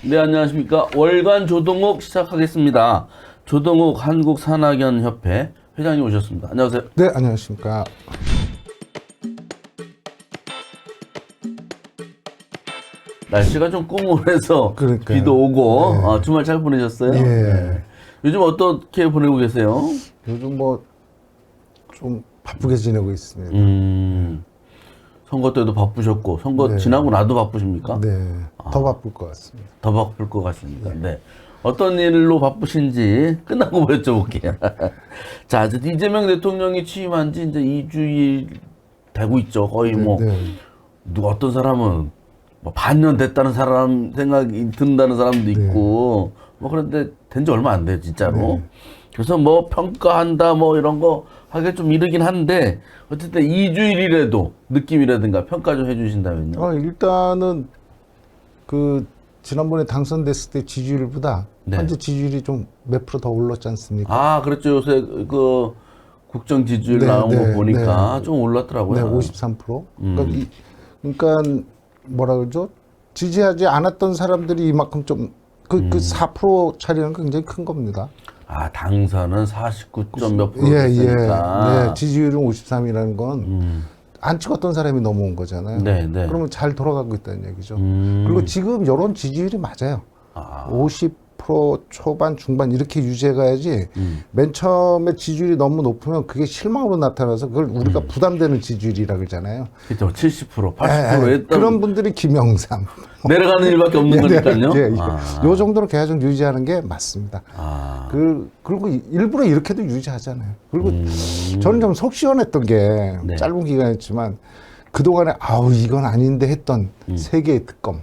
네, 안녕하십니까. 월간 조동욱 시작하겠습니다. 조동욱 한국산학연협회 회장님 오셨습니다. 안녕하세요. 네, 안녕하십니까. 날씨가 좀 꾸물해서 그러니까요. 비도 오고 네. 주말 잘 보내셨어요? 예. 네. 요즘 어떻게 보내고 계세요? 요즘 뭐 좀 바쁘게 지내고 있습니다. 선거 때도 바쁘셨고 선거 네. 지나고 나도 바쁘십니까? 네, 더 바쁠 것 같습니다. 더 바쁠 것 같습니다. 네. 어떤 일로 바쁘신지 끝나고 여쭤볼게요. 자, 이제 이재명 대통령이 취임한 지 이제 2주일 되고 있죠. 거의 뭐 누가 어떤 사람은 뭐 반년 됐다는 사람 생각이 든다는 사람도 있고 뭐 그런데 된 지 얼마 안 돼요, 진짜로. 네. 그래서 뭐 평가한다 뭐 이런 거 하기 좀 이르긴 한데 어쨌든 2주일이라도 느낌이라든가 평가 좀 해주신다면요. 일단은 그 지난번에 당선됐을 때 지지율보다 네. 현재 지지율이 좀 몇 프로 더 올랐지 않습니까? 아, 그렇죠. 요새 그 국정 지지율 네, 나온 거 네, 보니까 네. 좀 올랐더라고요. 네, 53%. 그러니까 뭐라 그러죠? 지지하지 않았던 사람들이 이만큼 좀 그 4% 차리는 건 굉장히 큰 겁니다. 아, 당선은 49점 몇 프로 예, 예. 됐으니까. 네, 지지율은 53이라는 건 안 찍었던 사람이 넘어온 거잖아요. 네, 네. 그러면 잘 돌아가고 있다는 얘기죠. 그리고 지금 여론 지지율이 맞아요. 50% 초반, 중반 이렇게 유지해가야지 맨 처음에 지지율이 너무 높으면 그게 실망으로 나타나서 그걸 우리가 부담되는 지지율이라 그러잖아요. 그렇죠. 70%, 80% 했던 그런 분들이 김영삼. 내려가는 일밖에 없는 거니까요. 예, 요 정도로 계속 유지하는 게 맞습니다. 그리고 일부러 이렇게도 유지하잖아요. 그리고 저는 좀 속 시원했던 게 네. 짧은 기간이었지만 그동안에 아우 이건 아닌데 했던 세 개의 특검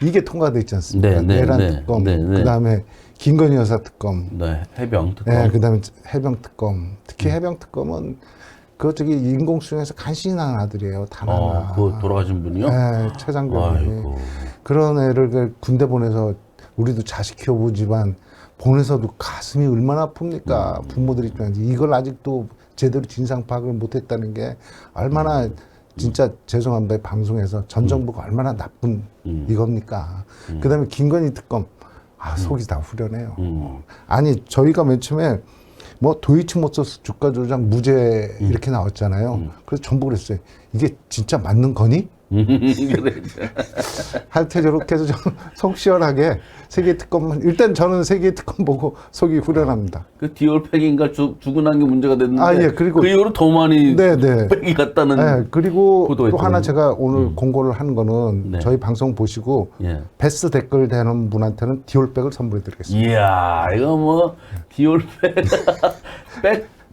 이게 통과돼 있지 않습니까? 내란 특검, 그다음에 김건희 여사 특검, 네, 해병 특검. 네, 그다음에 해병 특검. 특히 해병 특검은 그 저기 인공수용에서 간신히 낳은 아들이에요. 단 하나. 그 돌아가신 분이요? 네, 최 장병이. 아이고. 그런 애를 그 군대 보내서 우리도 자식 키워보지만 보내서도 가슴이 얼마나 아픕니까? 부모들 입장에서 이걸 아직도 제대로 진상 파악을 못했다는 게 얼마나 진짜 죄송한데 방송에서 전 정부가 얼마나 나쁜 이겁니까? 그다음에 김건희 특검 속이 다 후련해요. 아니 저희가 맨 처음에 뭐 도이치모터스 주가 조작 무죄 이렇게 나왔잖아요. 그래서 전부 그랬어요. 이게 진짜 맞는 거니? 하여튼 저렇게 해서 좀 속 시원하게 세계 특검만 일단 저는 세계 특검 보고 속이 후련합니다. 그 디올팩인가 죽고 난 게 문제가 됐는데 예, 그리고 그 이후로 더 많이 네. 팩이 갔다는 그리고 또 보도가 하나 있더라고요. 제가 오늘 공고를 한 거는 저희 방송 보시고 베스트 댓글 되는 분한테는 디올백을 선물해 드리겠습니다. 이야, 이거 뭐 디올백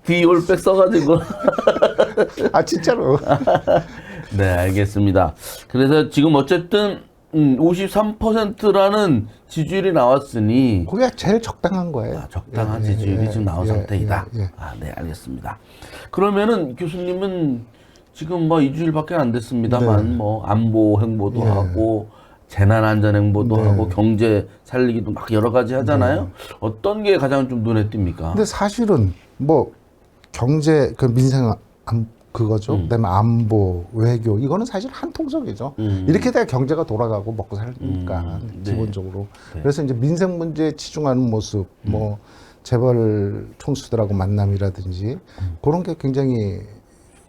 디올백 써가지고 진짜로. 네, 알겠습니다. 그래서 지금 어쨌든 53%라는 지지율이 나왔으니 그게 제일 적당한 거예요. 적당한 지지율이 지금 나온 상태이다. 네, 알겠습니다. 그러면은 교수님은 지금 뭐 2주일밖에 안 됐습니다만 뭐 안보 행보도 하고 재난 안전 행보도 하고 경제 살리기도 막 여러 가지 하잖아요. 어떤 게 가장 좀 눈에 띕니까? 근데 사실은 뭐 경제 그 민생 그거죠. 그다음에 안보, 외교 이거는 사실 한 통속이죠. 이렇게 돼야 경제가 돌아가고 먹고 살니까 기본적으로. 그래서 이제 민생 문제에 치중하는 모습, 뭐 재벌 총수들하고 만남이라든지 그런 게 굉장히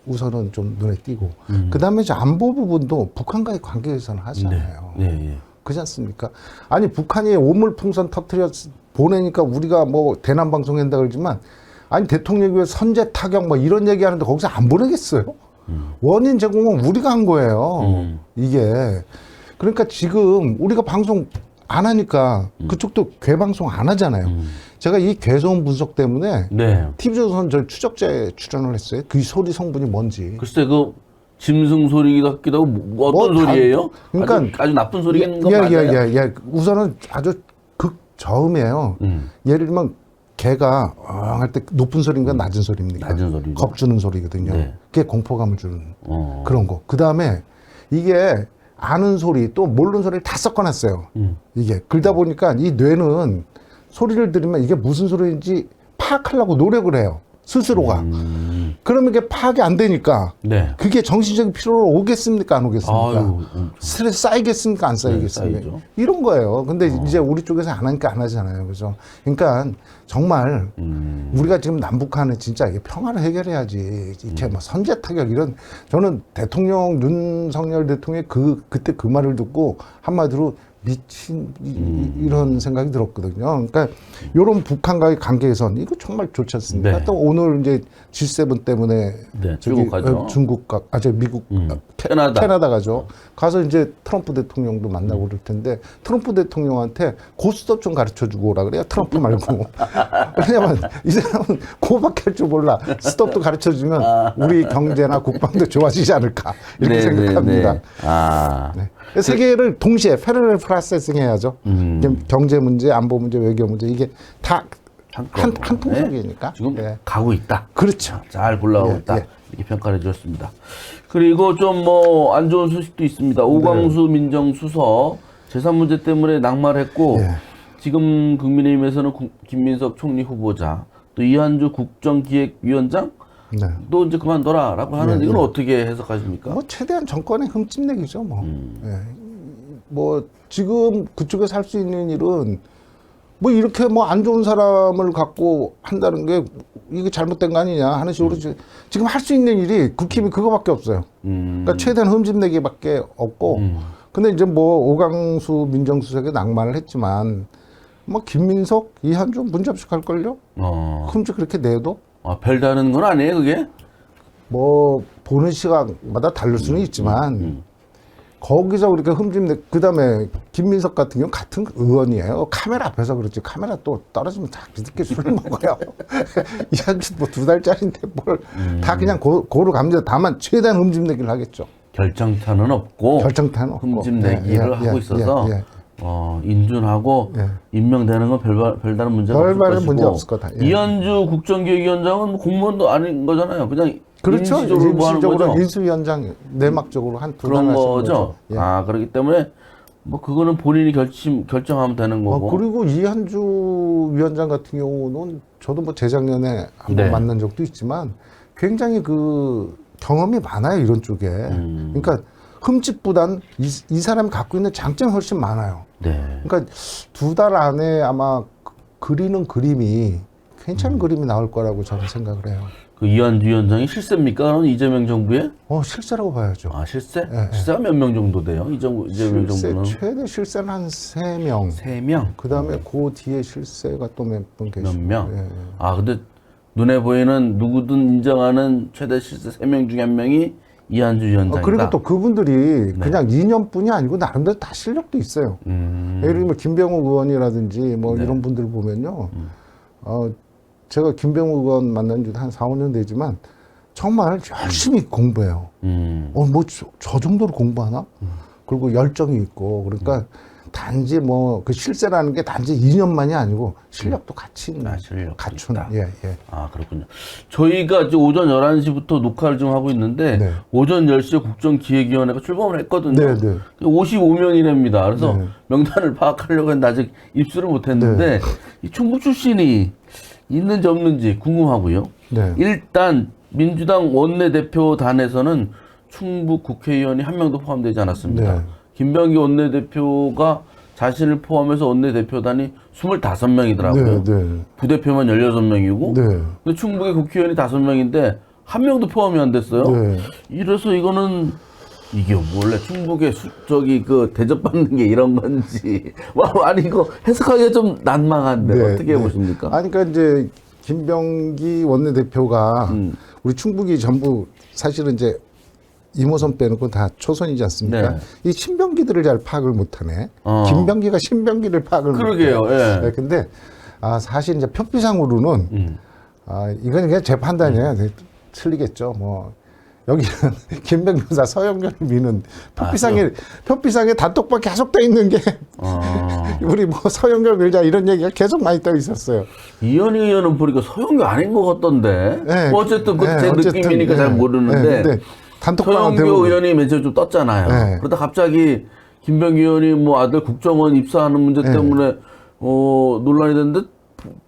우선은 좀 눈에 띄고. 그다음에 이제 안보 부분도 북한과의 관계 개선을 하잖아요. 그렇지 않습니까? 아니 북한이 오물풍선 터뜨려 보내니까 우리가 뭐 대남 방송한다 그러지만. 아니 대통령이 왜 선제 타격 뭐 이런 얘기하는데 거기서 안 보내겠어요? 원인 제공은 우리가 한 거예요. 이게 그러니까 지금 우리가 방송 안 하니까 그쪽도 괴방송 안 하잖아요. 제가 이 괴소음 분석 때문에 TV조선 저 추적자에 출연을 했어요. 그 소리 성분이 뭔지. 글쎄 그 짐승 소리기도 하기도 하고 뭐 어떤 소리예요? 그러니까 아주 나쁜 소리인 건 맞아요. 우선은 아주 극저음이에요. 예를 들면 개가 할 때 높은 소리인가 낮은 소리입니까? 낮은 소리죠. 겁주는 소리거든요. 그게 공포감을 주는 그런 거. 그 다음에 이게 아는 소리 또 모르는 소리를 다 섞어놨어요. 이게 그러다 보니까 이 뇌는 소리를 들으면 이게 무슨 소리인지 파악하려고 노력을 해요. 스스로가. 그러면 이게 파악이 안 되니까 네. 그게 정신적인 피로로 오겠습니까? 안 오겠습니까? 아유, 스트레스 쌓이겠습니까? 안 쌓이겠습니까? 쌓이죠. 이런 거예요. 근데 이제 우리 쪽에서 안 하니까 안 하잖아요. 그죠? 그러니까 정말 우리가 지금 남북한에 진짜 이게 평화를 해결해야지. 이렇게 뭐 선제 타격 이런 저는 대통령 윤석열 대통령의 그때 그 말을 듣고 한마디로 미친 이런 생각이 들었거든요. 그러니까 이런 북한과의 관계 개선 이거 정말 좋지 않습니까? 네. 또 오늘 이제 G7 때문에 네, 저기 미국 가죠. 중국과 미국 캐나다 가죠. 가서 이제 트럼프 대통령도 만나고 그럴 텐데 트럼프 대통령한테 고스톱 좀 가르쳐 주고 오라 그래요. 트럼프 말고. 왜냐면 이 사람은 그거밖에 할 줄 몰라. 스톱도 가르쳐 주면 우리 경제나 국방도 좋아지지 않을까 이렇게 생각합니다. 네. 아. 네. 세계를 동시에 패러럴 프로세싱 해야죠. 경제 문제, 안보 문제, 외교 문제 이게 다 한 통속이니까. 지금 예. 가고 있다. 그렇죠. 잘 굴러가고 예, 있다. 예. 이렇게 평가를 해주셨습니다. 그리고 좀 뭐 안 좋은 소식도 있습니다. 오광수 민정수석 재산 문제 때문에 낙마했고 예. 지금 국민의힘에서는 김민석 총리 후보자 또 이한주 국정기획위원장 네. 또 이제 그만둬라라고 하는데 예, 이건 예. 어떻게 해석하십니까? 뭐 최대한 정권의 흠집내기죠. 뭐. 예. 뭐 지금 그쪽에서 할 수 있는 일은 뭐 이렇게 뭐 안 좋은 사람을 갖고 한다는 게 이게 잘못된 거 아니냐 하는 식으로 지금 할 수 있는 일이 국힘이 그거밖에 없어요. 그러니까 최대한 흠집내기밖에 없고. 근데 이제 뭐 오광수 민정수석이 낙마를 했지만 뭐 김민석, 이한주 문제없이 갈 걸요. 흠집 그렇게 내도 아, 별다른 건 아니에요, 그게? 뭐 보는 시각마다 다를 수는 있지만. 거기서 그렇게 흠집내, 그 다음에 김민석 같은 경우는 같은 의원이에요. 카메라 앞에서 그렇지. 카메라 또 떨어지면 다 그렇게 술을 먹어요. 이한주 뭐 2달짜리인데 뭘 다 그냥 고루 갑니다. 다만 최대한 흠집내기를 하겠죠. 결정타는 없고, 결정타는 없고. 흠집내기를 하고 있어서, 인준하고, 임명되는 건 별다른 문제가 없을 별다른 것이고, 문제 없을 거다. 예. 이한주 국정기획위원장은 뭐 공무원도 아닌 거잖아요. 그냥 그렇죠. 인시적으로 뭐 하는 거죠. 인수위원장 내막적으로 한 두 달 그런 하시는 거죠. 거죠. 예. 아, 그렇기 때문에 뭐 그거는 본인이 결정하면 되는 거고. 그리고 이한주 위원장 같은 경우는 저도 뭐 재작년에 한번 네. 만난 적도 있지만 굉장히 그 경험이 많아요, 이런 쪽에. 그러니까 흠집보단 이 사람이 갖고 있는 장점이 훨씬 많아요. 네. 그러니까 2달 안에 아마 그리는 그림이 괜찮은 그림이 나올 거라고 저는 생각을 해요. 그 이한주 위원장이 실세입니까? 그럼 이재명 정부에? 실세라고 봐야죠. 아, 실세? 예, 예. 실세가 몇 명 정도 돼요? 이재명 정부는? 최대 실세는 한 3명. 3명? 그 다음에 그 뒤에 실세가 또 몇 분 계시고. 몇 명? 예, 예. 아, 근데 눈에 보이는 누구든 인정하는 최대 실세 3명 중에 한 명이 이한주 위원장이다. 그리고 또 그분들이 그냥 2년뿐이 아니고 나름대로 다 실력도 있어요. 예를 들면 김병욱 의원이라든지 뭐 네. 이런 분들 보면요. 제가 김병욱 의원 만난 지 한 4, 5년 되지만 정말 열심히 공부해요. 뭐 저 정도로 공부하나? 그리고 열정이 있고 그러니까 단지 뭐 그 실세라는 게 단지 2년만이 아니고 실력도 같이 있는 실력도 갖춘. 있다. 예, 예. 아, 그렇군요. 저희가 지금 오전 11시부터 녹화를 좀 하고 있는데 네. 오전 10시에 국정기획위원회가 출범을 했거든요. 네, 네. 55명이랍니다. 그래서 네. 명단을 파악하려고 했는데 아직 입수를 못했는데 이 충북 출신이 있는지 없는지 궁금하고요. 네. 일단 민주당 원내대표단에서는 충북 국회의원이 한 명도 포함되지 않았습니다. 네. 김병기 원내대표가 자신을 포함해서 원내대표단이 25명이더라고요. 네, 네. 부대표만 16명이고 네. 근데 충북의 국회의원이 5명인데 한 명도 포함이 안 됐어요. 네. 이래서 이거는 이게 원래 충북의 저기 그 대접받는 게 이런 건지 아니 이거 해석하기가 좀 난망한데 네, 어떻게 네. 보십니까? 아니, 그러니까 이제 김병기 원내대표가 우리 충북이 전부 사실은 이제 이모선 빼놓고 다 초선이지 않습니까? 네. 이 신병기들을 잘 파악을 못하네. 어. 김병기가 신병기를 파악을 그러게요. 못해. 예. 네, 근데 사실 이제 표피상으로는 이건 그냥 제 판단이에요. 틀리겠죠. 뭐 여기는 김병기 여사 서영교를 미는 표피상에 단톡방 계속 돼 있는 게 우리 뭐 서영교 밀자 이런 얘기가 계속 많이 떠 있었어요. 이현희 의원은 보니까 서영교 아닌 것 같던데. 네, 뭐 어쨌든 그 네, 제 어쨌든, 느낌이니까 네, 잘 모르는데. 네, 근데 단톡방은 서영교 대부분 의원이 맨 처음에 좀 떴잖아요. 네. 그러다 갑자기 김병기 의원이 뭐 아들 국정원 입사하는 문제 네. 때문에 논란이 됐는데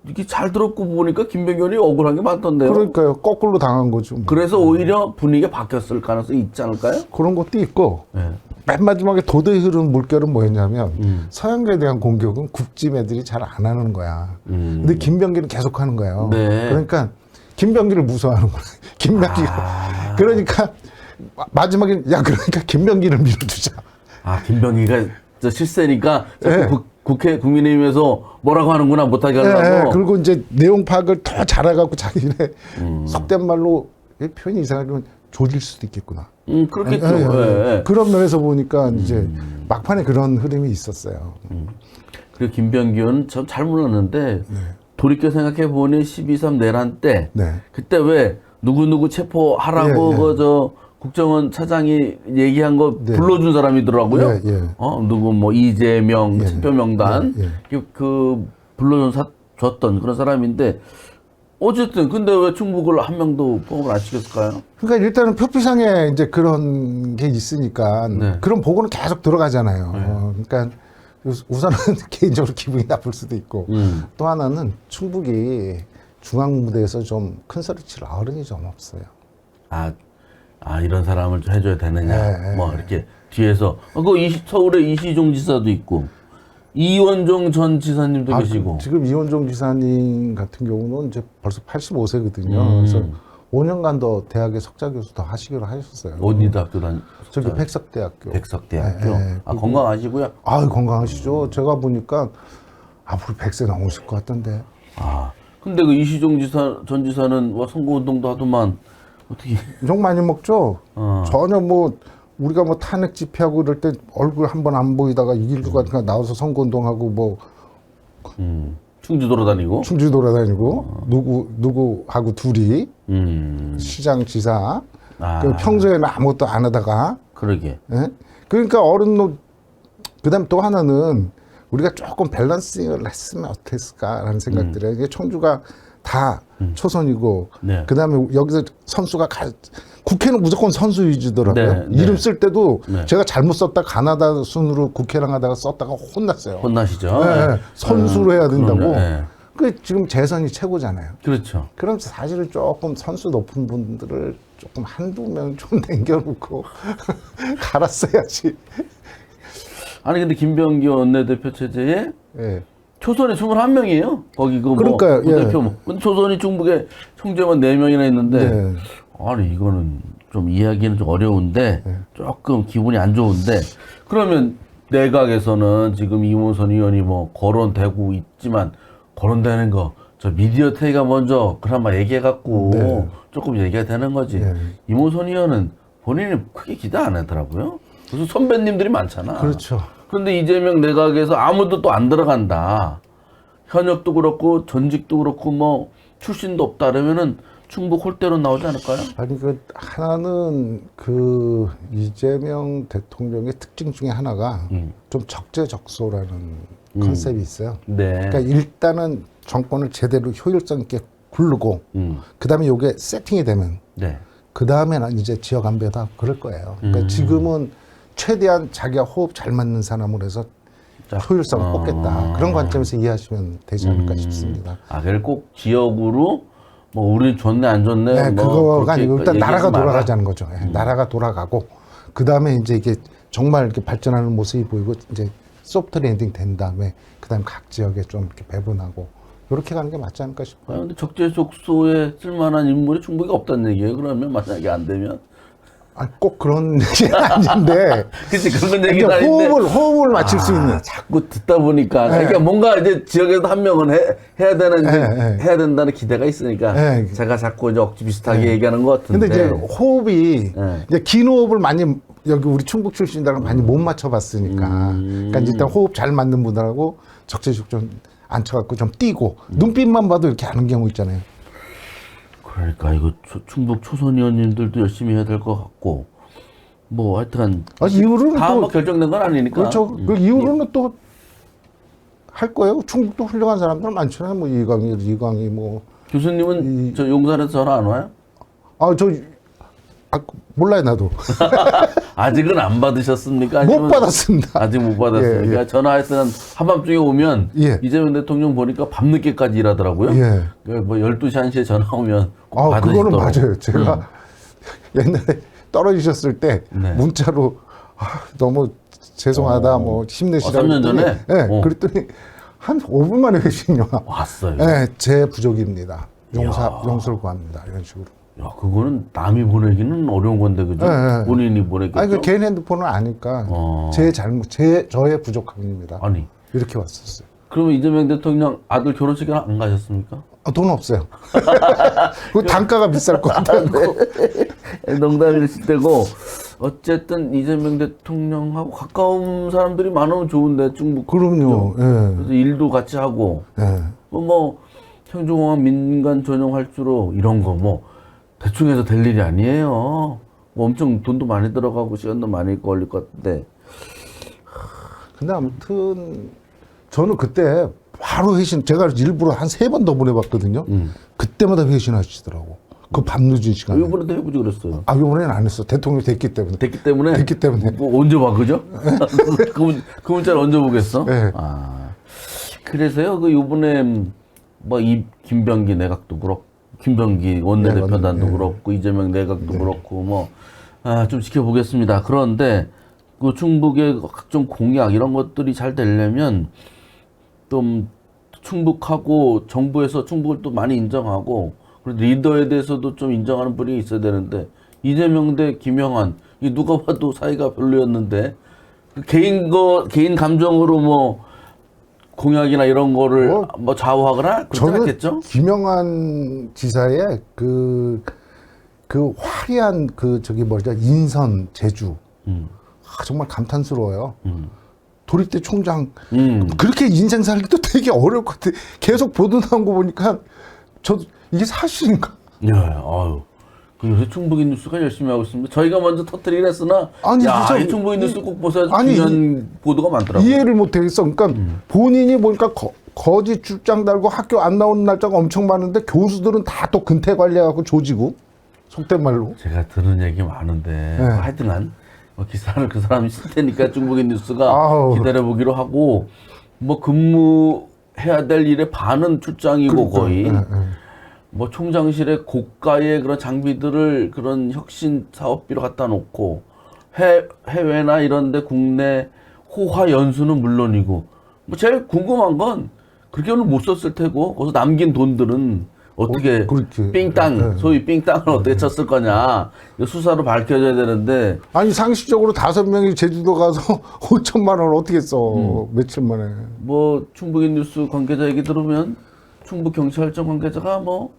이게 잘 들었고 보니까 김병현이 억울한 게 많던데요. 그러니까요. 거꾸로 당한 거죠. 뭐. 그래서 오히려 분위기가 바뀌었을 가능성이 있지 않을까요? 그런 것도 있고 네. 맨 마지막에 도도히 흐르는 물결은 뭐였냐면 서양계에 대한 공격은 국짐 애들이 잘 안 하는 거야. 근데 김병기는 계속 하는 거예요. 네. 그러니까 김병기를 무서워하는 거야. 김병기가. 그러니까 마지막에 야 그러니까 김병기를 밀어주자. 아, 김병기가 저 실세니까 자꾸 네. 국회 국민의힘에서 뭐라고 하는구나 못하게 하려고. 네, 그리고 이제 내용 파악을 더 잘해갖고 자기네 속된 말로 표현이 이상하면 조질 수도 있겠구나. 그렇겠죠. 네, 네, 네. 예. 그런 면에서 보니까 이제 막판에 그런 흐름이 있었어요. 그리고 김병기는 참 잘 물었는데 돌이켜 생각해 보니 12.3 내란 때 네. 그때 왜 누구 체포하라고 예, 예. 저 국정원 차장이 얘기한 거 네. 불러준 사람이더라고요. 예, 예. 누구 뭐 이재명 예. 체포 명단 예, 그 불러줬던 그런 사람인데 어쨌든 근데 왜 충북을 한 명도 포함을 안 시켰을까요? 그러니까 일단은 표피상에 이제 그런 게 있으니까 네. 그런 보고는 계속 들어가잖아요. 그러니까 우선은 개인적으로 기분이 나쁠 수도 있고 또 하나는 충북이 중앙 무대에서 좀 큰 소리 칠 어른이 좀 없어요. 이런 사람을 좀 해줘야 되느냐. 네, 뭐 이렇게 뒤에서 서울에 이시종 지사도 있고 이원종 전 지사님도 계시고. 지금 이원종 지사님 같은 경우는 이제 벌써 85세거든요. 그래서 5년간 더 대학의 석좌 교수 더 하시기로 하셨어요. 어디 대학교 저기 백석대학교. 백석대학교. 네, 네. 건강하시고요. 건강하시죠. 제가 보니까 앞으로 100세 넘으실 것 같던데. 근데 그 이시종 전 지사는 선거운동도 하더만 어떻게? 욕 많이 먹죠. 전혀 뭐 우리가 뭐 탄핵 집회하고 그럴 때 얼굴 한 번 안 보이다가 이길 것 같으니까 나와서 선거운동하고 뭐 충주 돌아다니고. 충주 돌아다니고 누구하고 둘이 시장 지사. 그 평소에는 아무것도 안 하다가. 그러게. 예? 그러니까 그다음 또 하나는 우리가 조금 밸런싱을 했으면 어땠을까라는 생각들이 이게 청주가 다 초선이고 네. 그다음에 여기서 선수가 국회는 무조건 선수 위주더라고요. 네, 이름 네. 쓸 때도 네. 제가 잘못 썼다 가나다 순으로 국회랑 하다가 썼다가 혼났어요. 혼나시죠? 네, 선수로 해야 된다고. 그럼요. 네. 그 지금 재선이 최고잖아요. 그렇죠. 그럼 사실은 조금 선수 높은 분들을 조금 한두 명 좀 남겨놓고 갈았어야지. 아니 근데 김병기 원내대표 체제에 예. 초선이 21명이에요. 거기 그러니까요, 예. 대표 근데 초선이 충북에 총재만 4명이나 있는데 네. 아니 이거는 좀 이해하기는 좀 어려운데 조금 기분이 안 좋은데 그러면 내각에서는 지금 이모선 의원이 뭐 거론되고 있지만 거론되는 거 저 미디어 테이가 먼저 그나마 얘기해갖고 네. 조금 얘기가 되는 거지. 네. 이모선 의원은 본인이 크게 기대 안 하더라고요. 무슨 선배님들이 많잖아. 그렇죠. 그런데 이재명 내각에서 아무도 또 안 들어간다. 현역도 그렇고 전직도 그렇고 뭐 출신도 없다 그러면은 충북 홀대로 나오지 않을까요? 아니 그 하나는 그 이재명 대통령의 특징 중에 하나가 좀 적재적소라는 컨셉이 있어요. 네. 그러니까 일단은 정권을 제대로 효율성 있게 굴르고 그다음에 요게 세팅이 되면 네. 그다음에는 이제 지역 안배다 그럴 거예요. 그러니까 지금은 최대한 자기가 호흡 잘 맞는 사람으로 해서 효율성을 뽑겠다. 그런 관점에서 이해하시면 되지 않을까 싶습니다. 그걸 꼭 지역으로 뭐 우리 좋네 안 좋네. 네, 뭐 그거가 그렇게 아니고 일단 나라가 얘기하지 마라. 돌아가자는 거죠. 예, 나라가 돌아가고 그 다음에 이제 이게 정말 이렇게 발전하는 모습이 보이고 이제 소프트 랜딩 된 다음에 그 다음 각 지역에 좀 이렇게 배분하고 이렇게 가는 게 맞지 않을까 싶어요. 근데 적재적소에 쓸만한 인물이 충북에 없다는 얘기예요. 그러면 만약에 안 되면. 꼭 그런 얘기는 아닌데. 그치, 그런 이제 얘기는 아닌데. 호흡을 맞출 수 있는. 자꾸 듣다 보니까. 네. 그러니까 뭔가 이제 지역에서 한 명은 해야 되는, 네. 해야 된다는 기대가 있으니까. 네. 제가 자꾸 이제 억지 비슷하게 얘기하는 것 같은데. 근데 이제 호흡이 네. 이제 긴 호흡을 많이 여기 우리 충북 출신들하고 많이 못 맞춰봤으니까. 그러니까 일단 호흡 잘 맞는 분들하고 적재적 좀 앉혀갖고 좀 뛰고 눈빛만 봐도 이렇게 하는 경우 있잖아요. 그러니까 이거 충북 초선 의원님들도 열심히 해야 될 것 같고. 뭐 하여튼. 이후로는 다 또 뭐 결정된 건 아니니까. 그렇죠. 그 이후로는 또 할 거예요. 충북도 훌륭한 사람들 많잖아요. 뭐 이광희 뭐. 교수님은 저 용산에서 전화 안 와요? 몰라요 나도. 아직은 안 받으셨습니까? 못 아니면 받았습니다. 아직 못 받았어요. 예, 예. 전화했을 때 한밤중에 오면 예. 이재명 대통령 보니까 밤늦게까지 일하더라고요. 예. 뭐 12시, 1시에 전화 오면 꼭 아, 그거는 받으시더라고요. 맞아요. 제가 옛날에 떨어지셨을 때 네. 문자로 너무 죄송하다, 뭐 힘내시라고. 3년 전에? 네, 그랬더니 한 5분 만에 회신이 와. 왔어요. 네, 제 부족입니다. 용서를 구합니다. 이런 식으로. 야, 그거는 남이 보내기는 어려운 건데, 그죠? 네, 네. 본인이 보냈겠죠? 아니, 그 개인 핸드폰은 아니까 제 잘못, 저의 부족함입니다. 아니, 이렇게 왔었어요. 그러면 이재명 대통령 아들 결혼식에 안 가셨습니까? 돈 없어요. 그 단가가 비쌀 것 같아요. 농담일 때고 어쨌든 이재명 대통령하고 가까운 사람들이 많으면 좋은데 중국 그럼요. 예. 그래서 일도 같이 하고 예. 뭐 청주공항 민간 전용 활주로 이런 거 뭐 대충 해서 될 일이 아니에요. 뭐 엄청 돈도 많이 들어가고 시간도 많이 걸릴 것 같은데. 근데 아무튼 저는 그때 바로 회신, 제가 일부러 한 3번 더 보내봤거든요. 그때마다 회신하시더라고. 그 밤늦은 시간에. 이번에도 해보지 그랬어요. 아, 이번에는 안 했어. 대통령 됐기 때문에. 됐기 때문에. 됐기 때문에. 뭐 언제 봐, 그죠? 그 문자를 언제 보겠어? 네. 아, 그래서요. 그 이번에 뭐 이 김병기 내각도 그렇고, 김병기 원내대표단도 네, 그렇고, 이재명 내각도 그렇고, 뭐 좀 지켜보겠습니다. 그런데 그 충북의 각종 공약 이런 것들이 잘 되려면 좀 충북하고 정부에서 충북을 또 많이 인정하고 그리고 리더에 대해서도 좀 인정하는 분이 있어야 되는데 이재명 대 김영한 이 누가 봐도 사이가 별로였는데 그 개인 감정으로 뭐 공약이나 이런 거를 뭐 좌우하거나 그러지 저는 않겠죠? 김영한 지사의 그 화려한 인선 제주. 정말 감탄스러워요. 도립대 총장 그렇게 인생 살기도 되게 어려울 것 같아. 계속 보도 나온 거 보니까 저도 이게 사실인가? 예, 아유. 그 요새 충북인 뉴스가 열심히 하고 있습니다. 저희가 먼저 터뜨리긴 했으나 아니, 야, 진짜 이 충북인 뉴스 꼭 보세요. 아니, 중요한 보도가 많더라고요. 이해를 못하겠어. 그러니까 본인이 보니까 거짓 출장 달고 학교 안 나오는 날짜가 엄청 많은데 교수들은 다 또 근태 관리하고 조지고 속된 말로. 제가 들은 얘기 많은데 네. 하여튼간 뭐 기사를 그 사람이 쓸 테니까 중국인 뉴스가 아우. 기다려보기로 하고 뭐 근무해야 될 일의 반은 출장이고 거의 뭐 총장실에 고가의 그런 장비들을 그런 혁신 사업비로 갖다 놓고 해외나 이런데 국내 호화 연수는 물론이고 뭐 제일 궁금한 건 그렇게는 못 썼을 테고 거기서 남긴 돈들은 어떻게 그렇지. 삥땅 소위 삥땅을 어떻게 쳤을 거냐 이거 수사로 밝혀져야 되는데 아니 상식적으로 5명이 제주도 가서 5천만 원 어떻게 써 며칠 만에. 뭐 충북인 뉴스 관계자 얘기 들으면 충북 경찰청 관계자가 뭐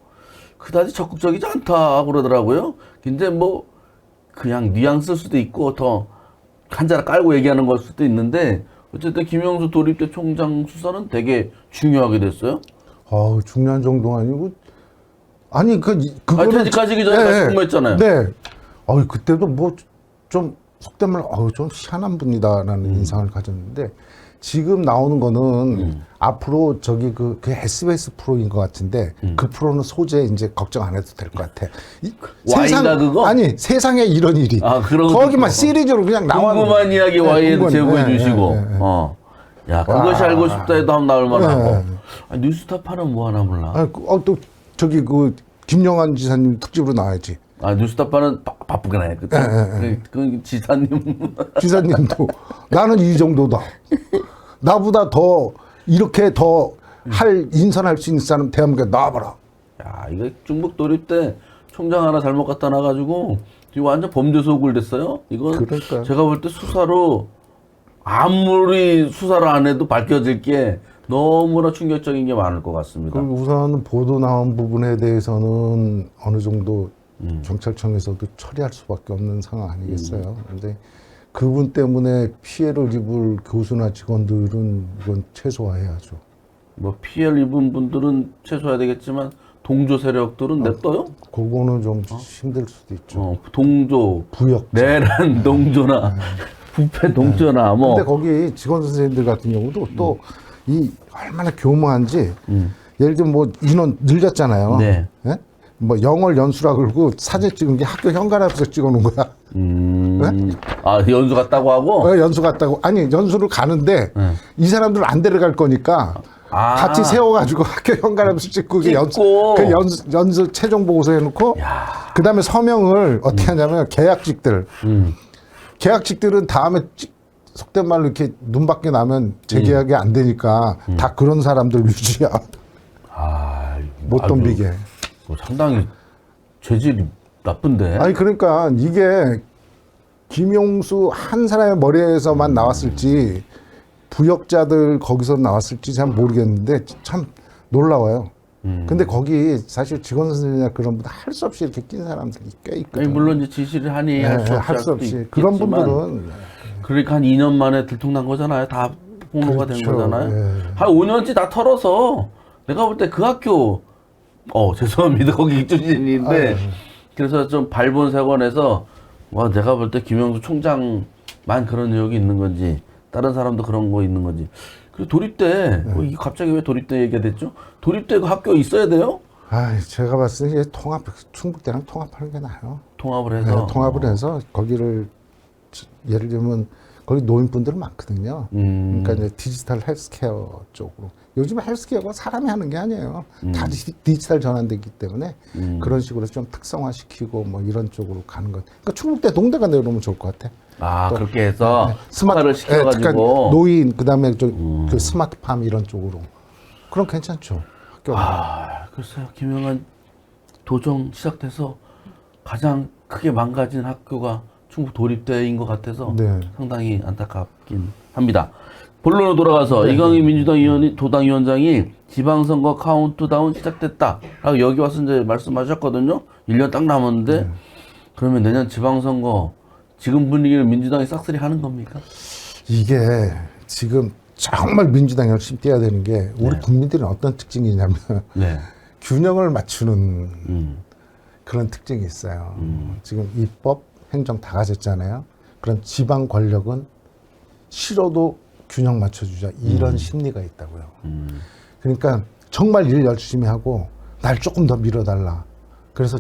그다지 적극적이지 않다 그러더라고요. 근데 뭐 그냥 뉘앙스일 수도 있고 더 한자락 깔고 얘기하는 걸 수도 있는데 어쨌든 김영수 도립대 총장 수사는 되게 중요하게 됐어요. 중요한 정도가 아니고 아니 그거는 퇴직하시기 전에 같이 근무했잖아요. 네. 그때도 뭐 좀 속된 말로 좀 희한한 분이다라는 인상을 가졌는데 지금 나오는 거는 앞으로 그 SBS 프로인 것 같은데 그 프로는 소재 이제 걱정 안 해도 될 것 같아. Y인가 그거? 아니 세상에 이런 일이. 그런 거기만 시리즈로 그냥 나와. 궁금한 이야기 Y에도 제보해 주시고. 야 그것이 알고 싶다 해도 한번 나올 만하고. 뉴스타파는 뭐 하나 몰라. 또 그 김영한 지사님 특집으로 나와야지. 뉴스타파는 바쁘긴 해. 그쵸? 그 지사님. 지사님도 나는 이 정도다. 나보다 더 이렇게 더 인선할 수 있는 사람 대한민국에 나와봐라. 야, 이거 중북 도립 때 총장 하나 잘못 갖다 놔가지고 지금 완전 범죄 소굴 됐어요. 이건 그러니까요. 제가 볼 때 수사로 아무리 수사를 안 해도 밝혀질 게 너무나 충격적인 게 많을 것 같습니다. 그리고 우선 보도 나온 부분에 대해서는 어느 정도 경찰청에서도 처리할 수밖에 없는 상황 아니겠어요. 근데 그분 때문에 피해를 입을 교수나 직원들은 이건 최소화해야죠. 뭐 피해를 입은 분들은 최소화해야 되겠지만 동조 세력들은 냅둬요? 그거는 좀 힘들 수도 있죠. 동조, 부역, 내란 동조나 부패 동조나 뭐. 근데 거기 직원 선생님들 같은 경우도 또 이 얼마나 교묘한지 예를 들면 뭐 인원 늘렸잖아요. 네. 예? 뭐 영월 연수라 그러고 사진 찍은 게 학교 현관 앞에서 찍어놓은 거야. 네? 아 연수 갔다고 하고. 연수 갔다고. 아니 연수를 가는데 이 사람들 안 데려갈 거니까 아. 같이 세워가지고 학교 현관 앞에서 찍고 연수 최종 보고서 해놓고 그 다음에 서명을 어떻게 하냐면 계약직들은 다음에 속된 말로 이렇게 눈 밖에 나면 재계약이 안 되니까 다 그런 사람들 위주야. 못 덤비게. 상당히 죄질이 나쁜데. 아니 그러니까 이게 김용수 한 사람의 머리에서만 나왔을지 부역자들 거기서 나왔을지 잘 모르겠는데 참 놀라워요. 근데 거기 사실 직원 선생님이나 그런 분들 할 수 없이 이렇게 낀 사람들이 꽤 있거든요. 아니, 물론 이제 지시를 하니 할 수 없이 그런 분들은 그러니까 한 2년 만에 들통난 거잖아요. 다 폭로가 된 그렇죠. 거잖아요. 예. 한 5년치 다 털어서 내가 볼 때 그 학교 죄송합니다. 거기 입주진인데 그래서 좀 발본색원에서 와 내가 볼 때 김영수 총장만 그런 의혹이 있는 건지 다른 사람도 그런 거 있는 건지. 그리고 도립대 이게 갑자기 왜 도립대 얘기가 됐죠? 도립대 그 학교 있어야 돼요? 제가 봤을 때 충북대랑 통합하는 게 나아요. 통합을 해서. 네, 통합을 해서 거기를 예를 들면 거기 노인분들 많거든요. 그러니까 이제 디지털 헬스케어 쪽으로. 요즘 헬스케어가 사람이 하는 게 아니에요. 다 디지털 전환되기 때문에 그런 식으로 좀 특성화시키고 뭐 이런 쪽으로 가는 것. 그러니까 충북대 동대가 내려오면 좋을 것 같아. 그렇게 해서 스마트를 시켜가지고 노인 그다음에 그 스마트팜 이런 쪽으로. 그럼 괜찮죠. 학교가. 글쎄요. 김영한 도정 시작돼서 가장 크게 망가진 학교가 충북 도립대인 것 같아서 상당히 안타깝긴 합니다. 본론으로 돌아가서 이강희 민주당 의원이 도당위원장이 지방선거 카운트다운 시작됐다 라고 여기 와서 이제 말씀하셨거든요. 1년 딱 남았는데 그러면 내년 지방선거 지금 분위기를 민주당이 싹쓸이 하는 겁니까? 이게 지금 정말 민주당이 열심히 뛰어야 되는 게 우리 국민들은 어떤 특징이냐면 균형을 맞추는 그런 특징이 있어요. 지금 입법, 행정 다 가졌잖아요. 그런 지방 권력은 싫어도 균형 맞춰주자 이런 심리가 있다고요. 그러니까 정말 일 열심히 하고 날 조금 더 밀어달라. 그래서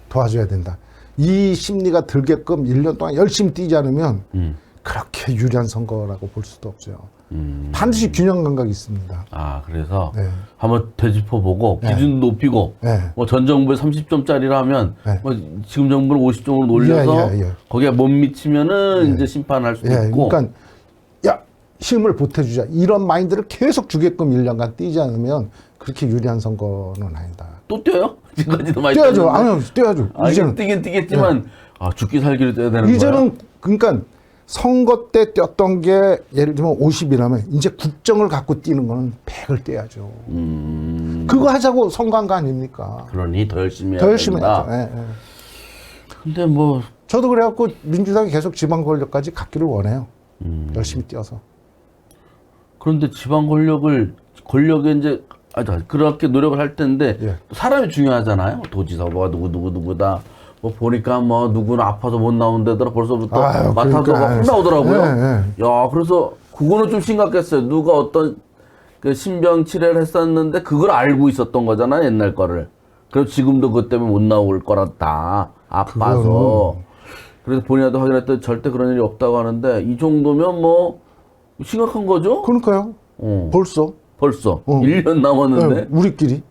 도와줘야 된다. 이 심리가 들게끔 1년 동안 열심히 뛰지 않으면 그렇게 유리한 선거라고 볼 수도 없어요. 반드시 균형 감각이 있습니다. 그래서 한번 되짚어보고 기준 높이고 뭐 전 정부에 30점짜리라면 뭐 지금 정부를 50점으로 놀려서 거기에 못 미치면은 이제 심판할 수도 있고. 그러니까 힘을 보태주자 이런 마인드를 계속 주게끔 1년간 뛰지 않으면 그렇게 유리한 선거는 아니다. 또 뛰어요? 지금까지도 많이 뛰어야죠. 뛰어야죠. 이제는 뛰긴 뛰겠지만 죽기 살기를 뛰어야 되는 거야. 이제는 그러니까 선거 때 뛰었던 게 예를 들면 50이라면 이제 국정을 갖고 뛰는 거는 100을 뛰어야죠. 그거 하자고 선거한 거 아닙니까? 그러니 더 열심히 해야 더 열심히 된다. 해야죠. 근데 뭐 저도 그래갖고 민주당이 계속 지방 권력까지 갖기를 원해요. 열심히 뛰어서. 그런데 지방 권력에 이제 그렇게 노력을 할 텐데 사람이 중요하잖아요. 도지사가 누구다. 뭐 보니까 뭐 누구는 아파서 못 나온다더라 벌써부터 맡아서가 확 나오더라고요. 야 그래서 그거는 좀 심각했어요. 누가 어떤 그 신병 치레를 했었는데 그걸 알고 있었던 거잖아요. 옛날 거를. 그래서 지금도 그것 때문에 못 나올 거란다. 아파서. 그래서 본인한테 확인했더니 절대 그런 일이 없다고 하는데 이 정도면 뭐 심각한 거죠? 그러니까요. 벌써 1년 남았는데 우리끼리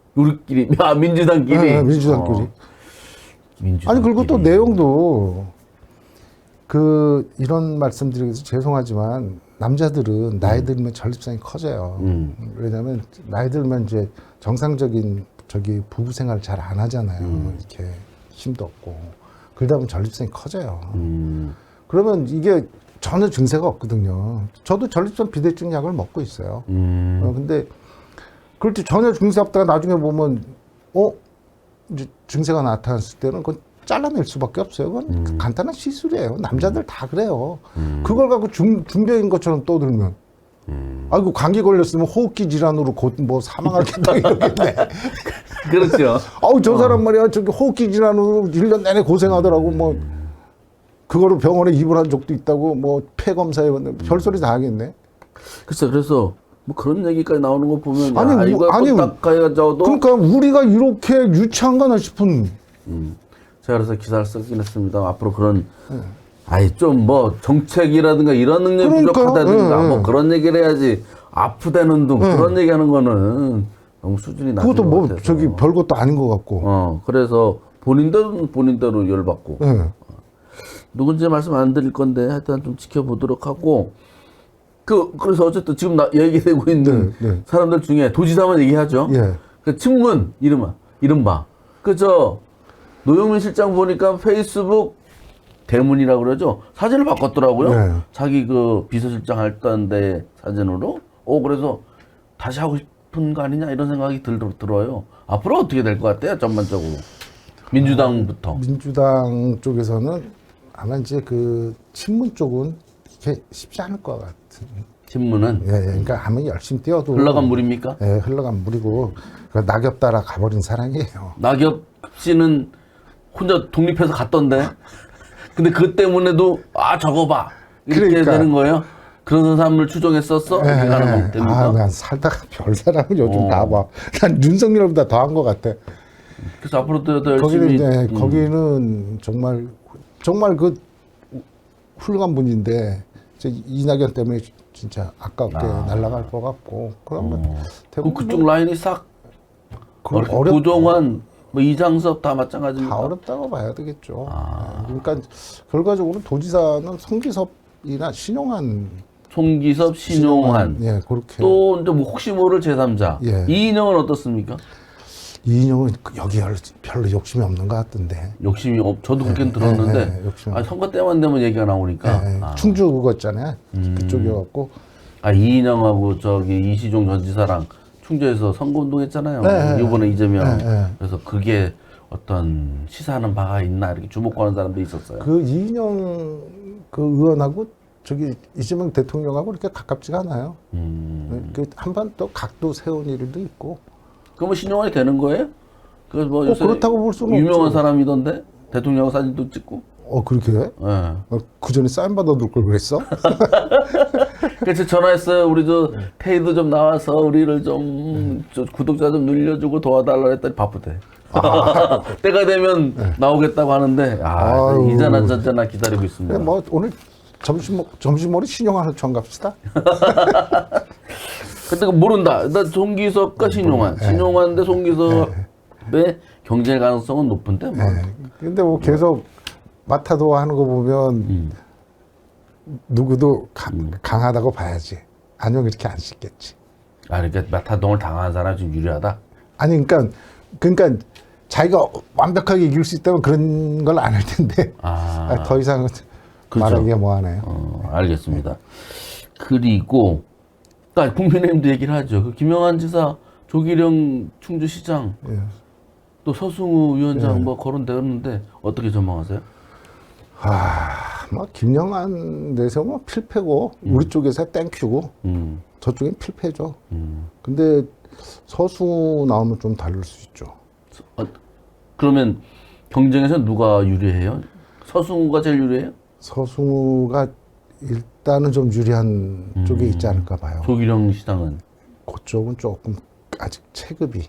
민주당끼리 민주당끼리. 아니 그리고 또 내용도 이런 말씀드리면서 죄송하지만 남자들은 나이 들면 전립선이 커져요. 왜냐하면 나이 들면 이제 정상적인 부부 생활 잘 안 하잖아요. 이렇게 힘도 없고 그러다 보면 전립선이 커져요. 그러면 이게 전혀 증세가 없거든요. 저도 전립선 비대증 약을 먹고 있어요. 근데 그럴 때 전혀 증세 없다가 나중에 보면 이제 증세가 나타났을 때는 그건 잘라낼 수밖에 없어요. 그건 간단한 시술이에요. 남자들 다 그래요. 그걸 갖고 중병인 것처럼 떠들면 아이고 감기 걸렸으면 호흡기 질환으로 곧 뭐 사망하겠다 이러겠네. 그렇죠. 저 사람 말이야 저기 호흡기 질환으로 1년 내내 고생하더라고 뭐 그거로 병원에 입원한 적도 있다고 뭐 폐 검사해봤는데 별소리 다 하겠네. 글쎄 그래서 뭐 그런 얘기까지 나오는 거 보면 아니, 야, 이거 딱 가져도 그러니까 우리가 이렇게 유치한가나 싶은. 제가 그래서 기사를 쓰긴 했습니다. 앞으로 그런 아니 좀 뭐 정책이라든가 이런 능력이 그러니까요. 부족하다든가 예, 뭐 예. 그런 얘기를 해야지 아프다는 둥 그런 얘기하는 거는 너무 수준이 낮은 그것도 것 뭐 같아서. 저기 별것도 아닌 것 같고. 그래서 본인대로 열받고 예. 누군지 말씀 안 드릴 건데 하여튼 좀 지켜보도록 하고 그래서 어쨌든 지금 얘기되고 있는 네, 네. 사람들 중에 도지사만 얘기하죠. 예. 그 친문 이른바 그저 노영민 실장 보니까 페이스북 대문이라고 그러죠. 사진을 바꿨더라고요. 네. 자기 그 비서실장 했던 데 사진으로. 그래서 다시 하고 싶은 거 아니냐 이런 생각이 들어요. 앞으로 어떻게 될 것 같아요? 전반적으로. 민주당부터. 민주당 쪽에서는 아마 이제 그 친문 쪽은 이렇게 쉽지 않을 것 같은. 신문은 예, 예. 그러니까 아무리 열심히 뛰어도 흘러간 물입니까? 예, 흘러간 물이고 그 낙엽 따라 가버린 사랑이에요. 낙엽 씨는 혼자 독립해서 갔던데. 근데 그 때문에도 저거 봐 이렇게 그러니까. 되는 거예요. 그런 사람을 추종했었어? 예, 이렇게 가는 예. 거 됩니까? 난 살다가 별 사람을 요즘 다 봐. 난 윤석열보다 더 한 것 같아. 그래서 앞으로도 더 거기는 열심히 이제 거기는 정말 그 훌륭한 분인데 이제 이낙연 때문에 진짜 아깝게 날아갈 것 같고 그러면 그쪽 라인이 싹 어렵 고종환, 뭐 이장섭 다 마찬가지입니까? 다 어렵다고 봐야 되겠죠. 그러니까 결과적으로 도지사는 송기섭이나 신용한 송기섭, 신용환, 예, 그렇게 또 이제 뭐 혹시 모를 제3자 예. 이인영은 어떻습니까? 이인영은 여기 별로 욕심이 없는 것 같던데. 욕심이 저도 그렇게 들었는데 욕심. 선거 때만 되면 얘기가 나오니까 예, 충주 그거 있잖아요. 그쪽이었고 이인영하고 저기 이시종 전 지사랑 충주에서 선거운동했잖아요. 네, 이번에 이재명. 네. 그래서 그게 어떤 시사하는 바가 있나 이렇게 주목하는 사람도 있었어요. 그 이인영 그 의원하고 저기 이재명 대통령하고 이렇게 가깝지가 않아요. 그 한번 또 각도 세운 일도 있고. 그러면 신용환이 되는 거예요? 그뭐 요새 그렇다고 볼 수는 유명한 없죠. 사람이던데 대통령 사진도 찍고. 그렇게 해? 예. 그 전에 사인 받아둘 걸 그랬어? 그래서 전화했어요. 우리 테이도 좀 나와서 우리를 좀 저 구독자 좀 늘려주고 도와달라 했더니 바쁘대. 때가 되면 나오겠다고 하는데 아유. 이자나 저자나 기다리고 있습니다. 뭐 오늘 점심머리 신용환을 청 갑시다. 근데 모른다. 나 송기섭과 신용환, 신용환 대 송기섭의 경쟁 가능성은 높은데. 뭐. 근데 뭐 계속 마타도 하는 거 보면 누구도 강하다고 봐야지. 아니면 이렇게 안 씻겠지. 그러니까 마타동을 당한 사람이 좀 유리하다. 아니 그러니까 자기가 완벽하게 이길 수 있다면 그런 걸 안 할 텐데 더 이상은 그렇죠. 말하기가 뭐하네요. 알겠습니다. 그리고 국민의힘도 얘기를 하죠. 그 김영환 지사, 조기령 충주시장, 또 서승우 위원장 뭐 거론되었는데 어떻게 전망하세요? 뭐 김영환 내세우 뭐 필패고 우리 쪽에서 땡큐고 저쪽엔 필패죠. 근데 서승우 나오면 좀 다를 수 있죠. 그러면 경쟁에서 누가 유리해요? 서승우가 제일 유리해요? 서승우가 일단은 좀 유리한 쪽에 있지 않을까 봐요. 조기령 시장은 그쪽은 조금 아직 체급이.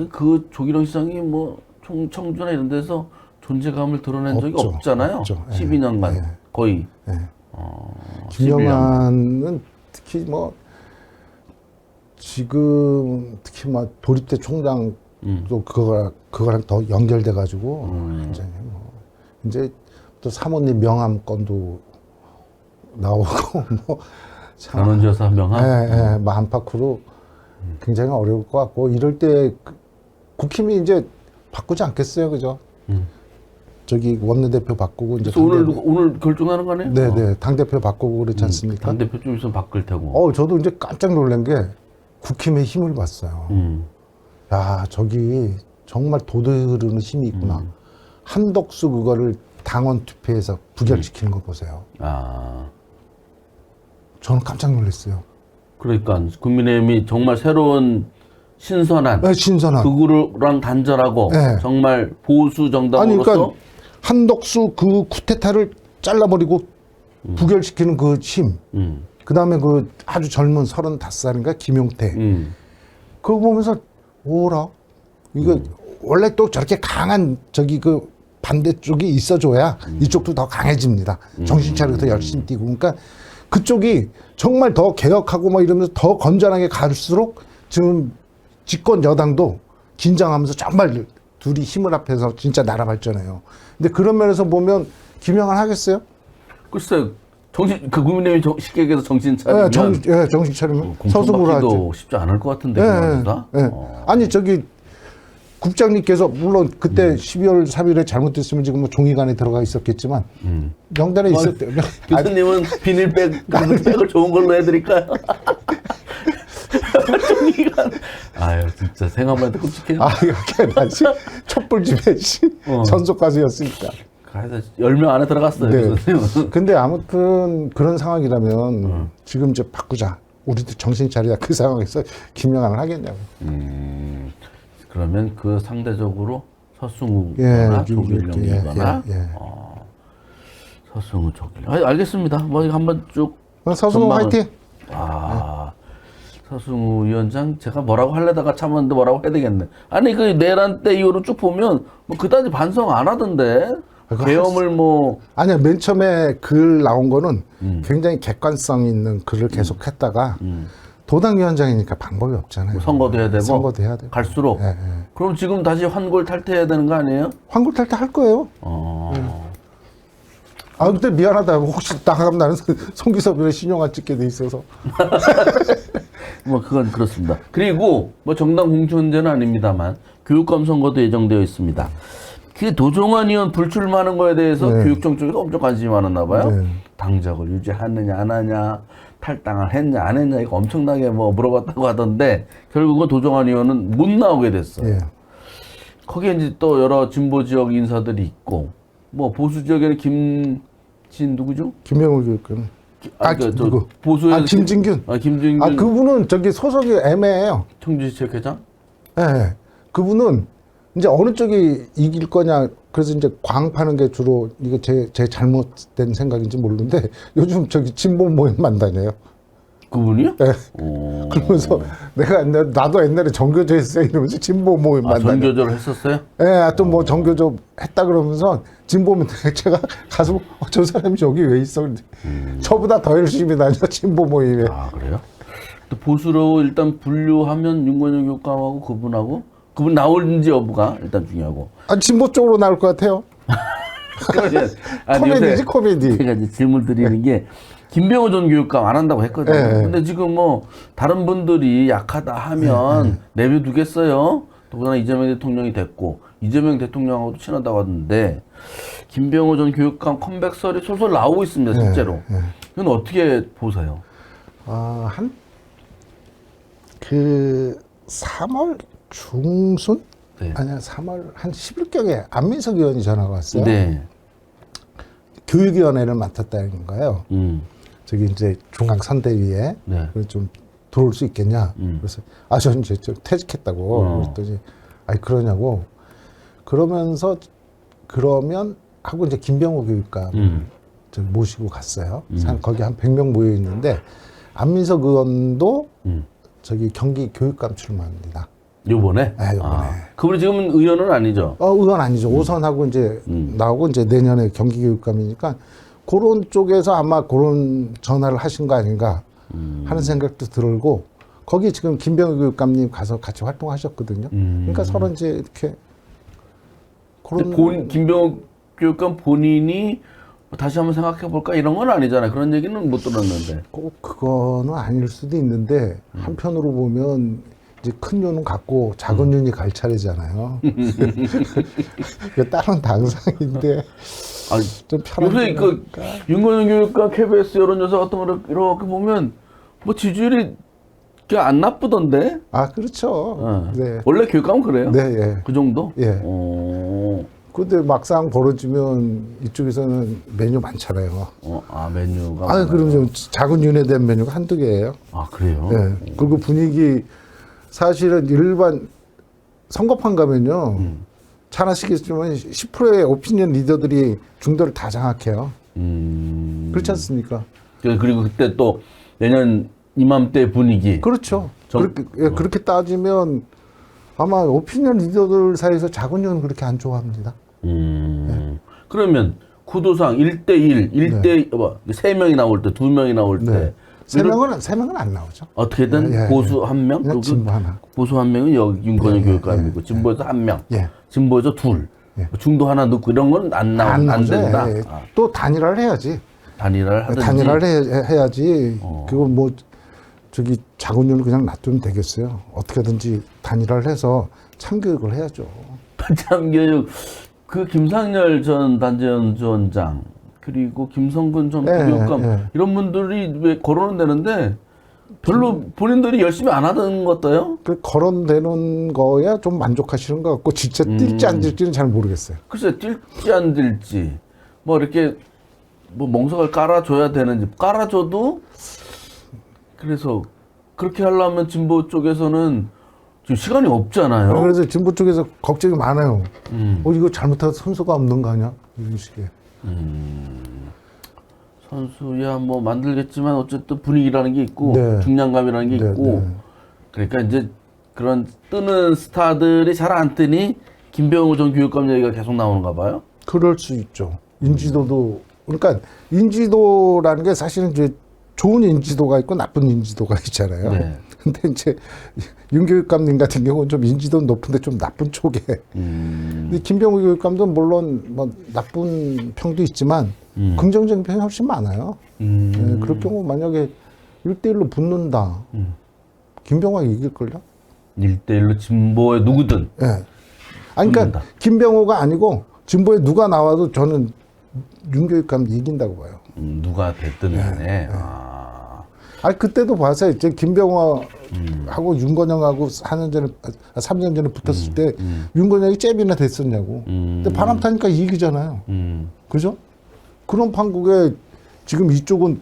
그 조기령 시장이 뭐 청주나 이런 데서 존재감을 드러낸 적이 없잖아요. 없죠. 12년간 거의. 김영환은 특히 뭐 지금 특히 막 도립대 총장 또 그거랑 더 연결돼 가지고 굉장히 뭐 이제 또 사모님 명함 건도 나오고 뭐 전원지어사 명함. 뭐 안팎으로 굉장히 어려울 것 같고 이럴 때 국힘이 이제 바꾸지 않겠어요, 그죠? 저기 원내대표 바꾸고 이제 오늘 결정하는 거네요? 네, 당 대표 바꾸고 그렇지 않습니까? 당 대표 좀 있으면 바꿀 테고. 저도 이제 깜짝 놀란 게 국힘의 힘을 봤어요. 야, 저기 정말 도도 흐르는 힘이 있구나. 한덕수 그거를 당원 투표에서 부결시키는 거 보세요. 저는 깜짝 놀랐어요. 그러니까 국민의힘이 정말 새로운 신선한 극우랑 단절하고 정말 보수 정당으로서 그러니까 한덕수 그 쿠데타를 잘라버리고 부결시키는 그 힘. 그다음에 그 아주 젊은 35살인가 김용태. 그거 보면서 오라 이거 원래 또 저렇게 강한 저기 그 반대쪽이 있어줘야 이쪽도 더 강해집니다. 정신 차려서 열심히 뛰고. 그러니까 그쪽이 정말 더 개혁하고 막 이러면서 더 건전하게 갈수록 지금 집권 여당도 긴장하면서 정말 둘이 힘을 합해서 진짜 나라 발전해요. 근데 그런 면에서 보면 김영환 하겠어요? 글쎄, 국민의힘이 쉽게 얘기해서 정신 차리면. 정신 차리면 서수부를 하죠. 공천받기도 쉽지 않을 것 같은데. 아니, 저기, 국장님께서, 물론 그때 12월 3일에 잘못됐으면 지금 뭐 종이관에 들어가 있었겠지만, 명단에 있었대요. 교수님은 비닐백을 좋은 걸로 해드릴까요? 종이관. 아유, 진짜 생각만 해도 끔찍해요. 이렇게 다시 촛불집에 전속 가수였으니까. 그래서 10명 안에 들어갔어요. 네. 근데 아무튼 그런 상황이라면 지금 이제 바꾸자. 우리도 정신 차리자. 그 상황에서 김영환을 하겠냐고. 그러면 그 상대적으로 서승우거나 조길령이거나 서승우 조길령. 알겠습니다. 뭐 이거 한번 쭉. 서승우 화이팅. 서승우 위원장 제가 뭐라고 하려다가 참았는데 뭐라고 해야 되겠네. 아니 그 내란 때 이후로 쭉 보면 뭐 그다지 반성 안 하던데. 계엄을 뭐 아니야 맨 처음에 글 나온 거는 굉장히 객관성 있는 글을 계속 했다가 도당위원장이니까 방법이 없잖아요. 뭐 선거도 해야 되고 선거도 해야 되고 갈수록 그럼 지금 다시 환골 탈퇴해야 되는 거 아니에요? 환골 탈퇴 할 거예요. 근데 미안하다. 혹시 나가면 나는 송기섭의 신용안 찍게 돼 있어서. 뭐 그건 그렇습니다. 그리고 뭐 정당 공천제는 아닙니다만 교육감 선거도 예정되어 있습니다. 그 도종환 의원 불출마하는 거에 대해서 교육청 쪽에서 엄청 관심이 많았나 봐요. 당적을 유지하느냐 안 하냐, 탈당을 했냐 안 했냐 이거 엄청나게 뭐 물어봤다고 하던데 결국은 도종환 의원은 못 나오게 됐어요. 거기에 이제 또 여러 진보 지역 인사들이 있고 뭐 보수 지역에는 김진 누구죠? 김명우 교육감. 누구? 보수에서 김진균. 김진균. 그분은 저기 소속이 애매해요. 청주지체육회장? 네. 그분은 이제 어느 쪽이 이길 거냐. 그래서 이제 광 파는 게 주로 이거 제 잘못된 생각인지 모르는데 요즘 저기 진보 모임만 다녀요. 그분이요? 네. 그러면서 나도 옛날에 정교조 했어요 이러면서 진보 모임만 다녀요. 정교조를 했었어요? 네. 하여튼 뭐 정교조 했다 그러면서 진보 모임 제가 가서 저 사람이 저기 왜 있어? 저보다 더 열심히 다녀 진보 모임에. 그래요? 또 보수로 일단 분류하면 윤건영 교육감하고 그분 나올지 여부가 일단 중요하고. 진보 쪽으로 나올 것 같아요. 코미디지 코미디. 제가 이제 질문 드리는 게 김병호 전 교육감 안 한다고 했거든요. 근데 지금 뭐 다른 분들이 약하다 하면 내버려두겠어요. 더구나 이재명 대통령이 됐고 이재명 대통령하고도 친하다고 하던데 김병호 전 교육감 컴백설이 솔솔 나오고 있습니다. 실제로. 이건 어떻게 보세요? 그 3월 중순? 아니야 3월 한 10일경에 안민석 의원이 전화가 왔어요. 교육위원회를 맡았다는 거예요. 저기 이제 중앙선대위에 좀 들어올 수 있겠냐. 그래서 저는 이제 좀 퇴직했다고. 그랬더니 그러냐고. 그러면서 그러면 하고 이제 김병호 교육감 모시고 갔어요. 거기 한 100명 모여 있는데 안민석 의원도 저기 경기 교육감 출마합니다. 요번에? 네, 요번에. 그분이 지금은 의원은 아니죠? 의원 아니죠. 오선하고 이제 나오고 이제 내년에 경기교육감이니까 그런 쪽에서 아마 그런 전화를 하신 거 아닌가 하는 생각도 들고 거기 지금 김병호 교육감님 가서 같이 활동하셨거든요. 그러니까 서로 이제 이렇게 그런. 김병호 교육감 본인이 다시 한번 생각해 볼까 이런 건 아니잖아요. 그런 얘기는 못 들었는데. 꼭 그거는 아닐 수도 있는데 한편으로 보면 이제 큰 윤은 갖고 작은 윤이 갈 차례잖아요. 다른 당상인데 좀 편하게. 요새 윤건영 교육감 KBS 여론조사 같은 거를 이렇게 보면 뭐 지지율이 안 나쁘던데. 그렇죠. 네. 원래 교육감은 그래요? 네, 그 정도? 근데 막상 벌어지면 이쪽에서는 메뉴 많잖아요. 메뉴가. 그럼 좀 작은 윤에 대한 메뉴가 한두 개예요. 그래요? 네. 그리고 분위기 사실은 일반 선거판 가면요. 잘 아시겠지만 10%의 오피니언 리더들이 중도를 다 장악해요. 그렇지 않습니까? 그리고 그때 또 내년 이맘때 분위기. 그렇죠. 그렇게 따지면 아마 오피니언 리더들 사이에서 자군요는 그렇게 안 좋아합니다. 그러면 구도상 1대1, 3명이 나올 때, 2명이 나올 때. 네. 세 명은 안 나오죠. 어떻게든 보수 한 명, 그냥 진보 하나. 보수 한 명은 여기 윤건영 교육감이고 진보에서 한 명, 진보에서 둘, 중도 하나 넣고 이런 건 안 된다. 또 단일화를 해야지. 단일화를 하든지. 단일화를 해야지. 그거 뭐 저기 자군요는 그냥 놔두면 되겠어요. 어떻게든지 단일화를 해서 참교육을 해야죠. 참교육. 그 김상열 전 단전위원장 그리고 김성근 전 교육감 이런 분들이 왜 거론은 되는데 별로 본인들이 열심히 안 하던 것 같아요. 그 거론되는 거야 좀 만족하시는 것 같고 진짜 뛸지 안 뛸지는 잘 모르겠어요. 글쎄 뛸지 안 뛸지 뭐 이렇게 뭐 멍석을 깔아줘야 되는지 깔아줘도 그래서 그렇게 하려면 진보 쪽에서는 지금 시간이 없잖아요. 그래서 진보 쪽에서 걱정이 많아요. 이거 잘못해서 선수가 없는 거 아니야? 이런 식의. 선수야 뭐 만들겠지만 어쨌든 분위기라는 게 있고 중량감이라는 게 있고 그러니까 이제 그런 뜨는 스타들이 잘 안 뜨니 김병우 전 교육감 얘기가 계속 나오는가 봐요. 그럴 수 있죠. 인지도도 그러니까 인지도라는 게 사실은 이제 좋은 인지도가 있고 나쁜 인지도가 있잖아요. 근데 이제 윤 교육감님 같은 경우는 좀 인지도는 높은데 좀 나쁜 쪽에. 근데 김병우 교육감도 물론 뭐 나쁜 평도 있지만 긍정적인 평이 훨씬 많아요. 그럴 경우 만약에 1대1로 붙는다. 김병우가 이길걸요? 1대1로 진보의 누구든. 아니, 그러니까 김병우가 아니고 진보에 누가 나와도 저는 윤 교육감 이긴다고 봐요. 누가 됐든 간에. 아니 그때도 봐서 이제 김병호하고 윤건영하고 4년 전에 3년 전에 붙었을 때 윤건영이 잽이나 됐었냐고. 근데 바람 타니까 이기잖아요. 그죠? 그런 판국에 지금 이쪽은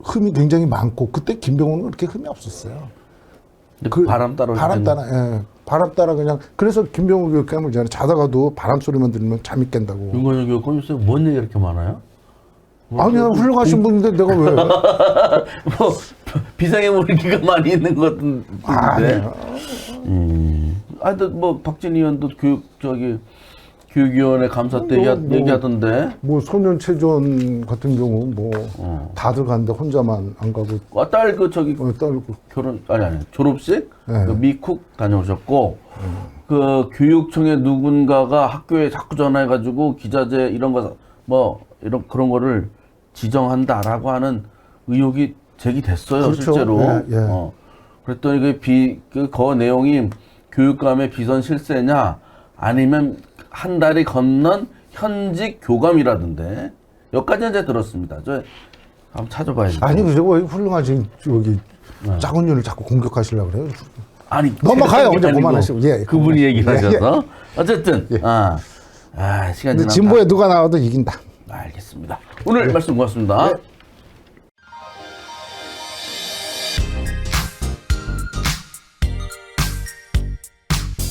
흠이 굉장히 많고 그때 김병호는 그렇게 흠이 없었어요. 바람 따라 바람 따라 그냥 그래서 김병호 교육감을 전에 자다가도 바람 소리만 들으면 잠이 깬다고. 윤건영 교육감 요새 뭔 얘기 이렇게 많아요? 아니야 훌륭하신 분인데 내가 왜? 뭐 비상의 모르기가 많이 있는 것 같은데. 하여튼 뭐 박진희 의원도 교육위원회 감사 때 얘기하던데. 뭐 소년체전 같은 경우 뭐 다들 갔는데 혼자만 안 가고. 딸 저기 딸 결혼 아니 졸업식 그 미쿡 다녀오셨고 그 교육청의 누군가가 학교에 자꾸 전화해가지고 기자재 이런 거 뭐 이런 그런 거를 지정한다라고 하는 의혹이 제기됐어요. 그렇죠. 실제로. 그랬더니 그 내용이 교육감의 비선 실세냐 아니면 한 달이 건넌 현직 교감이라던데 여기까지 이제 들었습니다. 저 한번 찾아봐야죠. 아니 그저 왜 훌륭하신 저기 자군요를 자꾸 공격하시려고 그래요? 아니 넘어가요. 이제 그만하시고. 그분이 얘기를 하셔서 어쨌든 시간 지났다. 진보에 누가 나와도 이긴다. 알겠습니다. 오늘 말씀 고맙습니다.